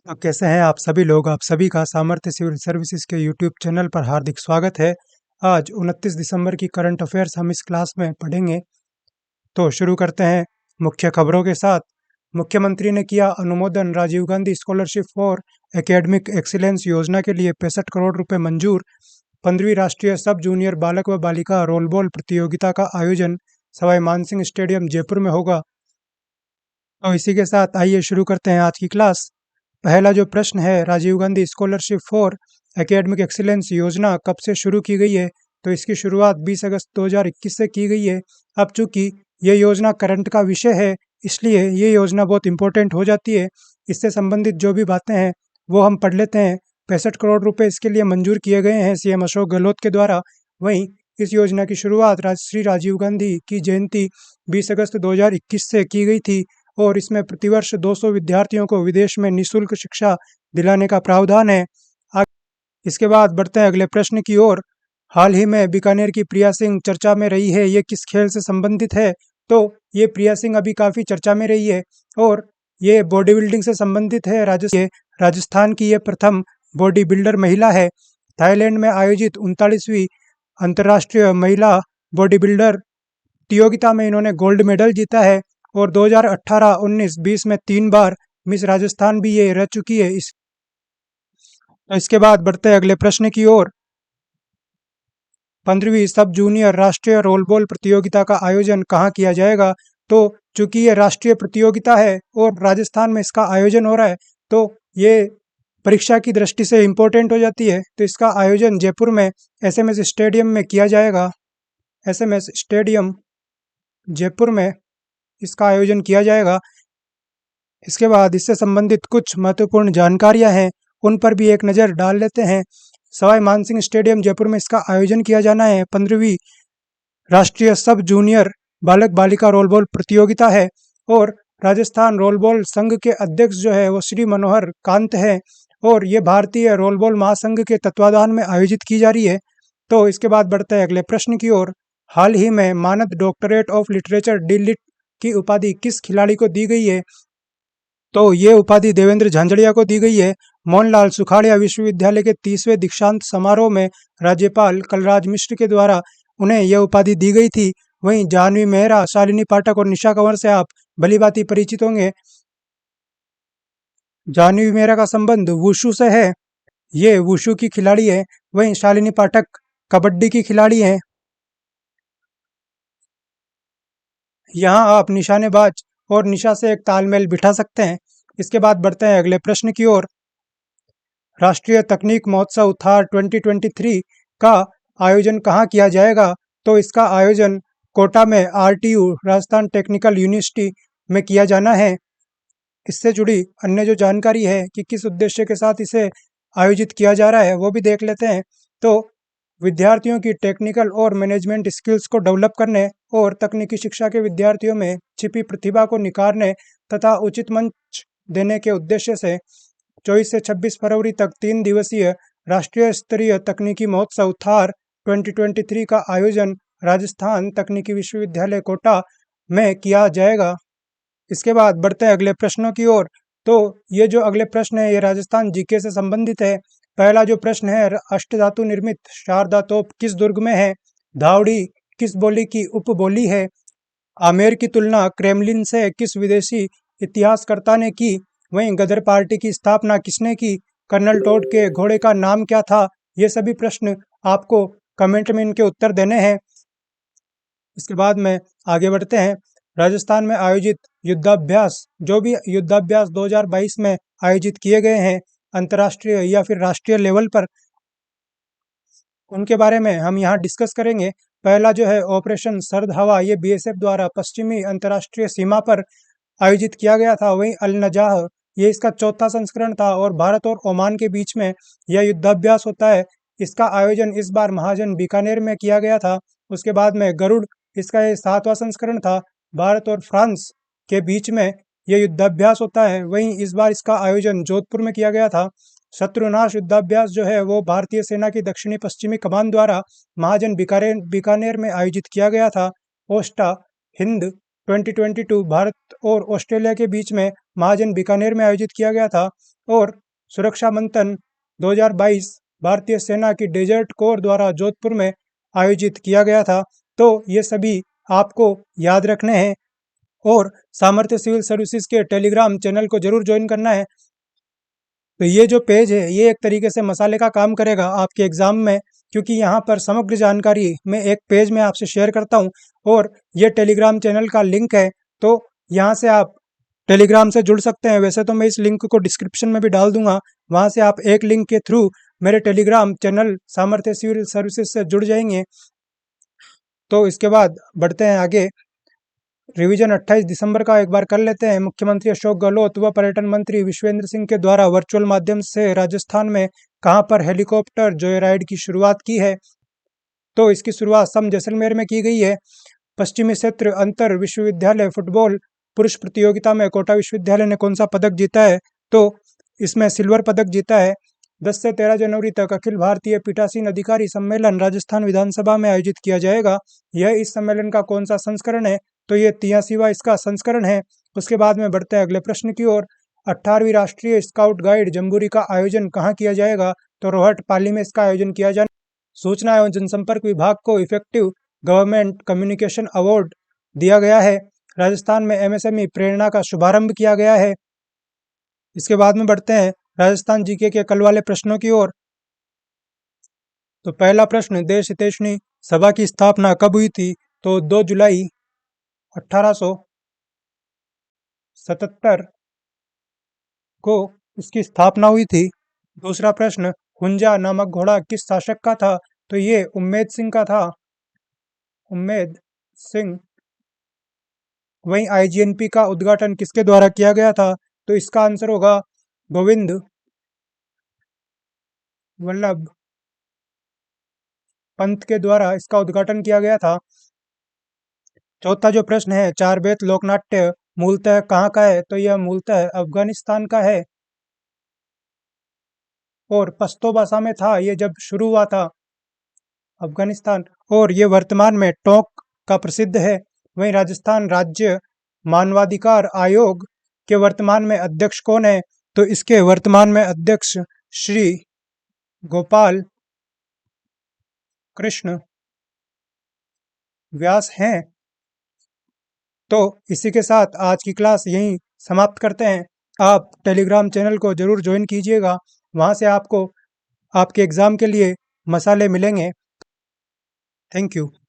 तो कैसे हैं आप सभी लोग? आप सभी का सामर्थ्य सिविल सर्विसेज के यूट्यूब चैनल पर हार्दिक स्वागत है। आज 29 दिसंबर की करंट अफेयर्स हम इस क्लास में पढ़ेंगे। तो शुरू करते हैं मुख्य खबरों के साथ। मुख्यमंत्री ने किया अनुमोदन, Rajiv Gandhi scholarship for academic excellence योजना के लिए 65 करोड़ रुपए मंजूर। 15वीं राष्ट्रीय सब जूनियर बालक व बालिका रोल बॉल प्रतियोगिता का आयोजन सवाई मानसिंह स्टेडियम जयपुर में होगा। तो इसी के साथ आइए शुरू करते हैं आज की क्लास। पहला जो प्रश्न है, Rajiv Gandhi scholarship for academic excellence योजना कब से शुरू की गई है? तो इसकी शुरुआत 20 अगस्त 2021 से की गई है। अब चूंकि ये योजना करंट का विषय है, इसलिए ये योजना बहुत इंपॉर्टेंट हो जाती है। इससे संबंधित जो भी बातें हैं वो हम पढ़ लेते हैं। 65 करोड़ रुपए इसके लिए मंजूर किए गए हैं सीएम अशोक गहलोत के द्वारा। वहीं इस योजना की शुरुआत श्री राजीव गांधी की जयंती 20 अगस्त 2021 से की गई थी और इसमें प्रतिवर्ष 200 विद्यार्थियों को विदेश में निःशुल्क शिक्षा दिलाने का प्रावधान है। इसके बाद बढ़ते हैं अगले प्रश्न की ओर। हाल ही में बीकानेर की प्रिया सिंह चर्चा में रही है, ये किस खेल से संबंधित है? तो ये प्रिया सिंह अभी काफ़ी चर्चा में रही है और ये बॉडी बिल्डिंग से संबंधित है। राजस्थान की ये प्रथम बॉडी बिल्डर महिला है। थाईलैंड में आयोजित 39वीं अंतर्राष्ट्रीय महिला बॉडी बिल्डर प्रतियोगिता में इन्होंने गोल्ड मेडल जीता है और 2018, 19, 20 में 3 बार मिस राजस्थान भी ये रह चुकी है। इसके बाद बढ़ते हैं अगले प्रश्न की ओर। 15वीं सब जूनियर राष्ट्रीय रोल बॉल प्रतियोगिता का आयोजन कहाँ किया जाएगा? तो चूंकि ये राष्ट्रीय प्रतियोगिता है और राजस्थान में इसका आयोजन हो रहा है, तो ये परीक्षा की दृष्टि से इम्पोर्टेंट हो जाती है। तो इसका आयोजन जयपुर में एसएमएस स्टेडियम में किया जाएगा। एसएमएस स्टेडियम जयपुर में इसका आयोजन किया जाएगा। इसके बाद इससे संबंधित कुछ महत्वपूर्ण जानकारियां हैं, उन पर भी एक नज़र डाल लेते हैं। सवाई मानसिंह स्टेडियम जयपुर में इसका आयोजन किया जाना है। 15वीं राष्ट्रीय सब जूनियर बालक बालिका रोल बॉल प्रतियोगिता है और राजस्थान रोल बॉल संघ के अध्यक्ष जो है वो श्री मनोहर कांत है और ये भारतीय रोल बॉल महासंघ के तत्वाधान में आयोजित की जा रही है। तो इसके बाद बढ़ते हैं अगले प्रश्न की ओर। हाल ही में मानद डॉक्टरेट ऑफ लिटरेचर डी.लिट की उपाधि किस खिलाड़ी को दी गई है? तो ये उपाधि देवेंद्र झांझड़िया को दी गई है। मोहनलाल सुखाड़िया विश्वविद्यालय के 30वें दीक्षांत समारोह में राज्यपाल कलराज मिश्र के द्वारा उन्हें यह उपाधि दी गई थी। वहीं जाह्नवी मेहरा, शालिनी पाठक और निशा कंवर से आप भलीभांति परिचित होंगे। जाह्नवी मेहरा का संबंध वुशु से है, ये वुशु की खिलाड़ी है। वहीं शालिनी पाठक कबड्डी की खिलाड़ी हैं। यहाँ आप निशानेबाज और निशा से एक तालमेल बिठा सकते हैं। इसके बाद बढ़ते हैं अगले प्रश्न की ओर। राष्ट्रीय तकनीक महोत्सव थार 2023 का आयोजन कहाँ किया जाएगा? तो इसका आयोजन कोटा में आरटीयू राजस्थान टेक्निकल यूनिवर्सिटी में किया जाना है। इससे जुड़ी अन्य जो जानकारी है कि किस उद्देश्य के साथ इसे आयोजित किया जा रहा है वो भी देख लेते हैं। तो विद्यार्थियों की टेक्निकल और मैनेजमेंट स्किल्स को डेवलप करने और तकनीकी शिक्षा के विद्यार्थियों में छिपी प्रतिभा को निखारने तथा उचित मंच देने के उद्देश्य से 24 से 26 फरवरी तक 3 दिवसीय राष्ट्रीय स्तरीय तकनीकी महोत्सव थार 2023 का आयोजन राजस्थान तकनीकी विश्वविद्यालय कोटा में किया जाएगा। इसके बाद बढ़ते हैं अगले प्रश्नों की ओर। तो ये जो अगले प्रश्न है ये राजस्थान जीके से संबंधित है। पहला जो प्रश्न है, अष्टधातु निर्मित शारदा तोप किस दुर्ग में है? धावड़ी किस बोली की उपबोली है? आमेर की तुलना क्रेमलिन से किस विदेशी इतिहासकर्ता ने की? वहीं गदर पार्टी की स्थापना किसने की? कर्नल टॉड के घोड़े का नाम क्या था? ये सभी प्रश्न आपको कमेंट में इनके उत्तर देने हैं। इसके बाद में आगे बढ़ते हैं। राजस्थान में आयोजित युद्धाभ्यास, जो भी युद्धाभ्यास 2022 में आयोजित किए गए हैं अंतर्राष्ट्रीय या फिर राष्ट्रीय लेवल पर, उनके बारे में हम यहाँ डिस्कस करेंगे। पहला जो है ऑपरेशन सर्द हवा, ये बीएसएफ द्वारा पश्चिमी अंतर्राष्ट्रीय सीमा पर आयोजित किया गया था। वहीं अल नजाह, ये इसका चौथा संस्करण था और भारत और ओमान के बीच में यह युद्धाभ्यास होता है। इसका आयोजन इस बार महाजन बीकानेर में किया गया था। उसके बाद में गरुड़, इसका ये 7वां संस्करण था। भारत और फ्रांस के बीच में यह युद्धाभ्यास होता है। वहीं इस बार इसका आयोजन जोधपुर में किया गया था। शत्रुनाश युद्धाभ्यास जो है वो भारतीय सेना की दक्षिणी पश्चिमी कमान द्वारा महाजन बीकानेर में आयोजित किया गया था। ओस्टा हिंद 2022 भारत और ऑस्ट्रेलिया के बीच में महाजन बीकानेर में आयोजित किया गया था। और सुरक्षा मंथन 2022 भारतीय सेना की डेजर्ट कोर द्वारा जोधपुर में आयोजित किया गया था। तो ये सभी आपको याद रखने हैं और सामर्थ्य सिविल सर्विसेज के टेलीग्राम चैनल को जरूर ज्वाइन करना है। तो ये जो पेज है ये एक तरीके से मसाले का काम करेगा आपके एग्जाम में, क्योंकि यहाँ पर समग्र जानकारी मैं एक पेज में आपसे शेयर करता हूँ और ये टेलीग्राम चैनल का लिंक है। तो यहाँ से आप टेलीग्राम से जुड़ सकते हैं। वैसे तो मैं इस लिंक को डिस्क्रिप्शन में भी डाल दूंगा, वहाँ से आप एक लिंक के थ्रू मेरे टेलीग्राम चैनल सामर्थ्य सिविल सर्विसेज से जुड़ जाएंगे। तो इसके बाद बढ़ते हैं आगे। रिवीजन 28 दिसंबर का एक बार कर लेते हैं। मुख्यमंत्री अशोक गहलोत व पर्यटन मंत्री विश्वेंद्र सिंह के द्वारा वर्चुअल माध्यम से राजस्थान में कहां पर हेलीकॉप्टर जॉय राइड की शुरुआत की है? तो इसकी शुरुआत सम जैसलमेर में की गई है। पश्चिमी क्षेत्र अंतर विश्वविद्यालय फुटबॉल पुरुष प्रतियोगिता में कोटा विश्वविद्यालय ने कौन सा पदक जीता है? तो इसमें सिल्वर पदक जीता है। 10 से 13 जनवरी तक अखिल भारतीय पीठासीन अधिकारी सम्मेलन राजस्थान विधानसभा में आयोजित किया जाएगा। यह इस सम्मेलन का कौन सा संस्करण है? तो ये 83वां इसका संस्करण है। उसके बाद में बढ़ते हैं अगले प्रश्न की ओर। 18वीं राष्ट्रीय स्काउट गाइड जम्बूरी का आयोजन कहाँ किया जाएगा? तो रोहट पाली में इसका आयोजन किया जाए। सूचना एवं जनसंपर्क विभाग को इफेक्टिव गवर्नमेंट कम्युनिकेशन अवार्ड दिया गया है। राजस्थान में एमएसएमई प्रेरणा का शुभारंभ किया गया है। इसके बाद में बढ़ते हैं राजस्थान जीके के कल वाले प्रश्नों की ओर। तो पहला प्रश्न, देश हितैषणी सभा की स्थापना कब हुई थी? तो 2 जुलाई 1877 को इसकी स्थापना हुई थी। दूसरा प्रश्न, हुंजा नामक घोड़ा किस शासक का था? तो ये उम्मेद सिंह का था, उम्मेद सिंह। वहीं आईजीएनपी का उद्घाटन किसके द्वारा किया गया था? तो इसका आंसर होगा गोविंद वल्लभ पंत के द्वारा इसका उद्घाटन किया गया था। चौथा जो प्रश्न है, चार बेत लोकनाट्य मूलतः कहाँ का है? तो यह मूलतः अफगानिस्तान का है और पश्तो भाषा में था ये जब शुरू हुआ था, अफगानिस्तान। और ये वर्तमान में टोंक का प्रसिद्ध है। वहीं राजस्थान राज्य मानवाधिकार आयोग के वर्तमान में अध्यक्ष कौन है? तो इसके वर्तमान में अध्यक्ष श्री गोपाल कृष्ण व्यास हैं। तो इसी के साथ आज की क्लास यहीं समाप्त करते हैं। आप टेलीग्राम चैनल को जरूर ज्वाइन कीजिएगा, वहाँ से आपको आपके एग्ज़ाम के लिए मसाले मिलेंगे। Thank you.